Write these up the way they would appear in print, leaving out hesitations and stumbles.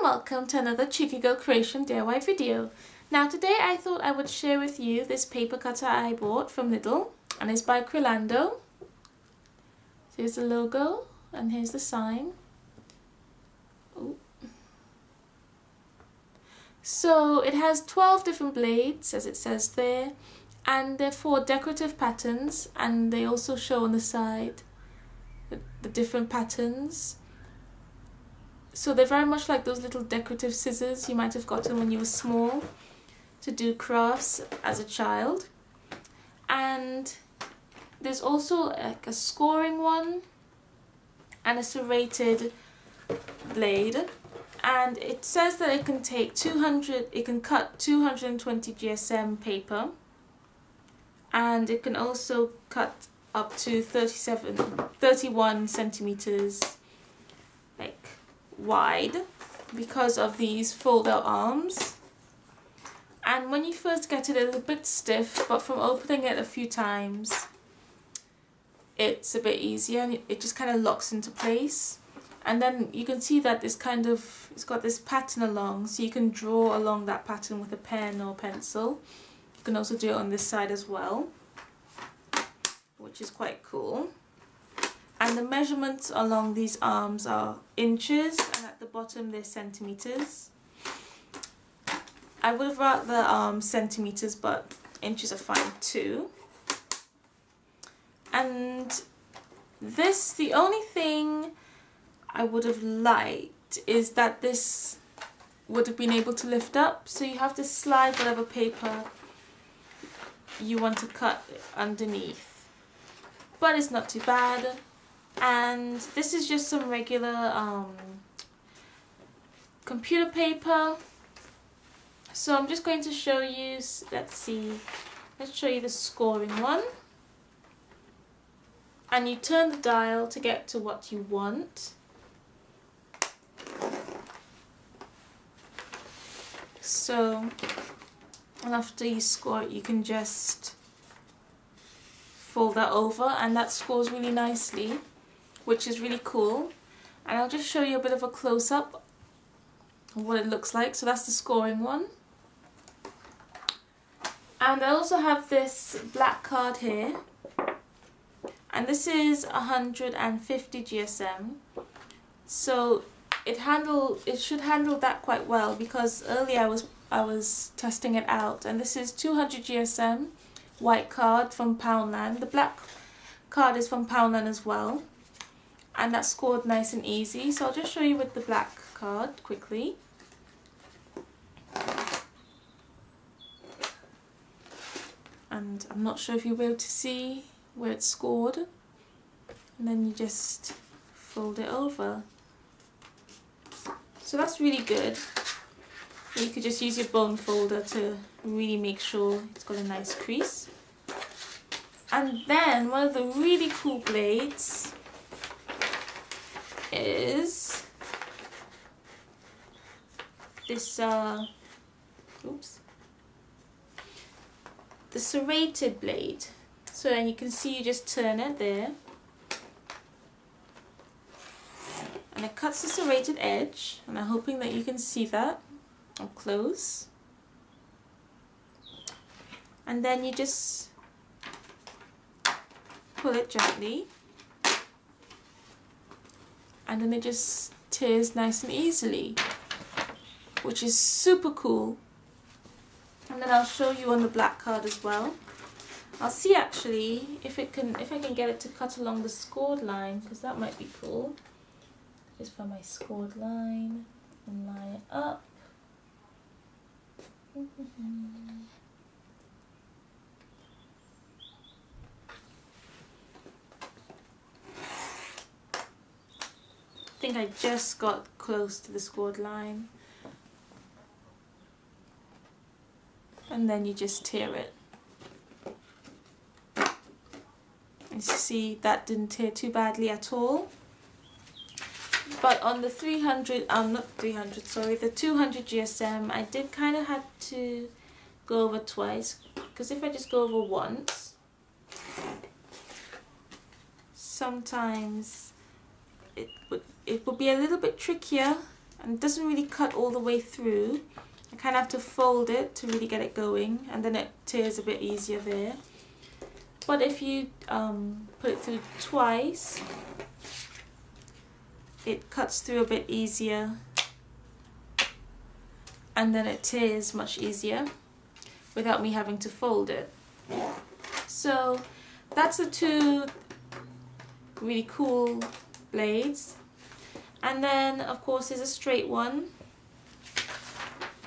welcome to another Checiegirl creation DIY video. Now today I thought I would share with you this paper cutter I bought from Lidl, and it's by Crelando. Here's the logo and here's the sign. Ooh. So it has 12 different blades, as it says there, and they're for decorative patterns, and they also show on the side the different patterns. So they're very much like those little decorative scissors you might have gotten when you were small to do crafts as a child. And there's also like a scoring one and a serrated blade. And it says that it can take it can cut 220 GSM paper, and it can also cut up to 31 centimeters like wide because of these fold out arms. And when you first get it, it's a bit stiff, but from opening it a few times it's a bit easier and it just kind of locks into place. And then you can see that it's got this pattern along, so you can draw along that pattern with a pen or pencil. You can also do it on this side as well, which is quite cool. And the measurements along these arms are inches, and at the bottom they're centimeters. I would have rather centimeters, but inches are fine too. And the only thing I would have liked is that this would have been able to lift up, so you have to slide whatever paper you want to cut underneath. But it's not too bad. And this is just some regular computer paper. So I'm just going to show you, let's show you the scoring one. And you turn the dial to get to what you want. So, and after you score it, you can just fold that over, and that scores really nicely, which is really cool. And I'll just show you a bit of a close-up of what it looks like. So that's the scoring one. And I also have this black card here, and this is 150 GSM. So it should handle that quite well, because earlier I was testing it out, and this is 200 GSM white card from Poundland. The black card is from Poundland as well, and that scored nice and easy. So I'll just show you with the black card quickly. And I'm not sure if you'll be able to see where it's scored. And then you just fold it over. So that's really good. You could just use your bone folder to really make sure it's got a nice crease. And then one of the really cool blades is this the serrated blade. So then you can see, you just turn it there, and it cuts the serrated edge, and I'm hoping that you can see that up close. And then you just pull it gently, and then it just tears nice and easily, which is super cool. And then I'll show you on the black card as well. I'll see actually if I can get it to cut along the scored line, because that might be cool. Just find my scored line and line it up. I think I just got close to the scored line. And then you just tear it. And you see that didn't tear too badly at all. But on the 200 GSM, I did kind of have to go over twice, because if I just go over once, sometimes it would be a little bit trickier and it doesn't really cut all the way through. I kind of have to fold it to really get it going, and then it tears a bit easier there. But if you put it through twice, it cuts through a bit easier, and then it tears much easier without me having to fold it. So that's the two really cool blades. And then of course there's a straight one,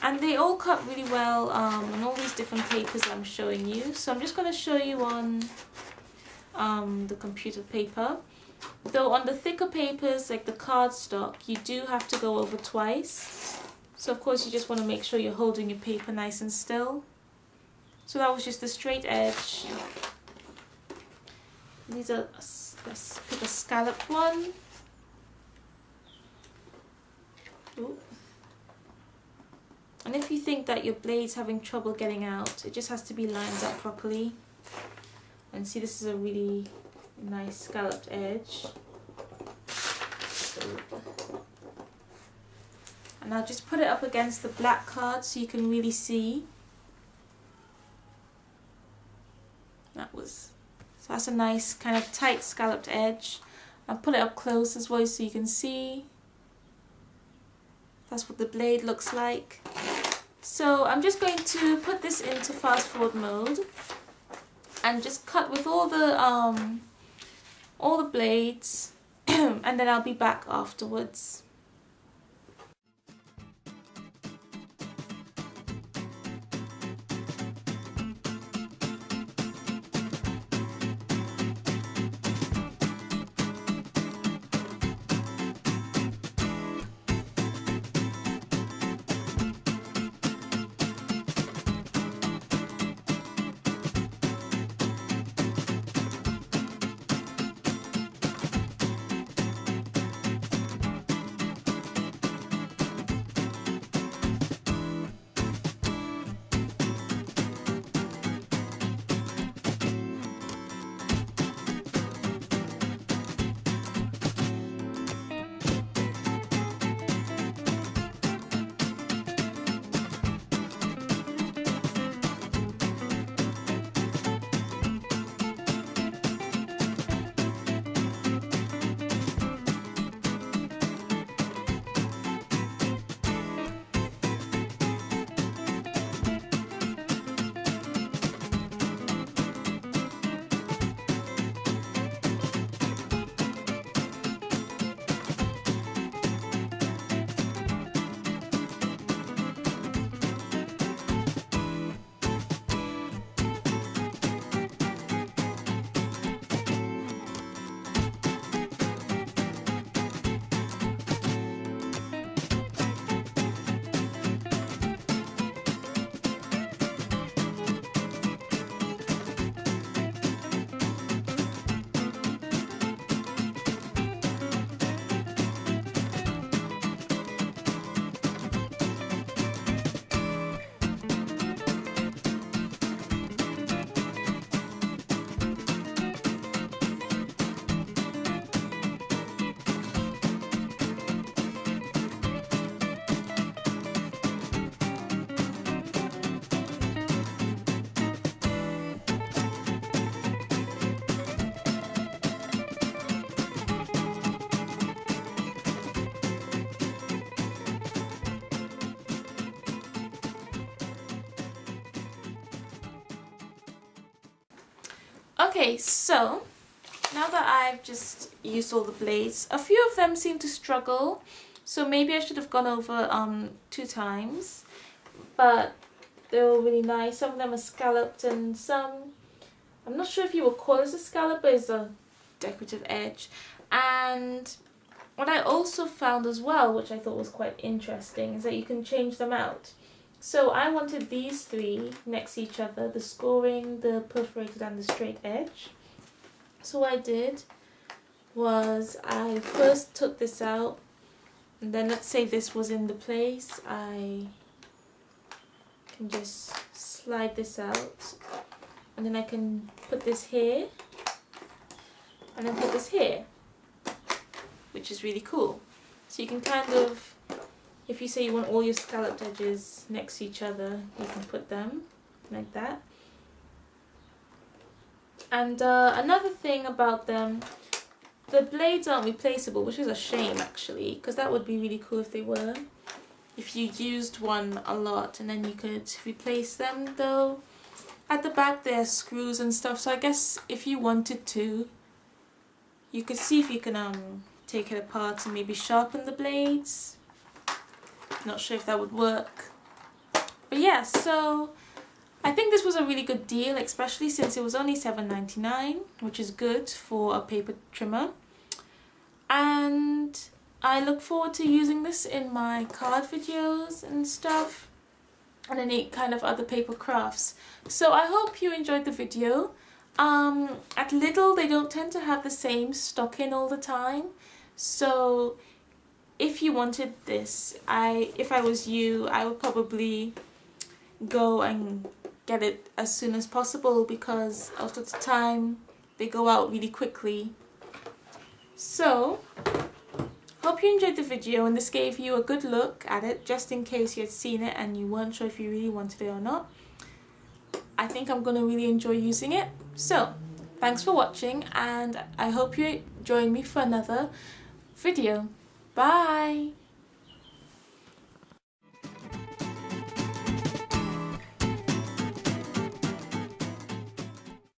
and they all cut really well on all these different papers I'm showing you. So I'm just going to show you on the computer paper. Though on the thicker papers like the cardstock, you do have to go over twice. So of course you just want to make sure you're holding your paper nice and still. So that was just the straight edge. These are, let's pick a scalloped one. Ooh. And if you think that your blade's having trouble getting out, it just has to be lined up properly. And see, this is a really nice scalloped edge. And I'll just put it up against the black card so you can really see. So that's a nice kind of tight scalloped edge. I'll put it up close as well so you can see. That's what the blade looks like. So I'm just going to put this into fast forward mode and just cut with all the blades and then I'll be back afterwards. Okay, so now that I've just used all the blades, a few of them seem to struggle, so maybe I should have gone over 2 times, but they're all really nice. Some of them are scalloped and some, I'm not sure if you would call it a scallop, but it's a decorative edge. And what I also found as well, which I thought was quite interesting, is that you can change them out. So I wanted these 3 next to each other, the scoring, the perforated and the straight edge. So what I did was I first took this out, and then let's say this was in the place, I can just slide this out, and then I can put this here, and then put this here, which is really cool. So you can kind of If you say you want all your scalloped edges next to each other, you can put them like that. And another thing about them, the blades aren't replaceable, which is a shame actually, because that would be really cool if they were. If you used one a lot and then you could replace them though. At the back there are screws and stuff, so I guess if you wanted to, you could see if you can take it apart and maybe sharpen the blades. Not sure if that would work. But yeah, so I think this was a really good deal, especially since it was only $7.99, which is good for a paper trimmer. And I look forward to using this in my card videos and stuff, and any kind of other paper crafts. So I hope you enjoyed the video. At Lidl they don't tend to have the same stock in all the time, so if you wanted this, if I was you, I would probably go and get it as soon as possible, because a lot of the time they go out really quickly. So hope you enjoyed the video and this gave you a good look at it, just in case you had seen it and you weren't sure if you really wanted it or not. I think I'm going to really enjoy using it. So thanks for watching, and I hope you join me for another video. Bye!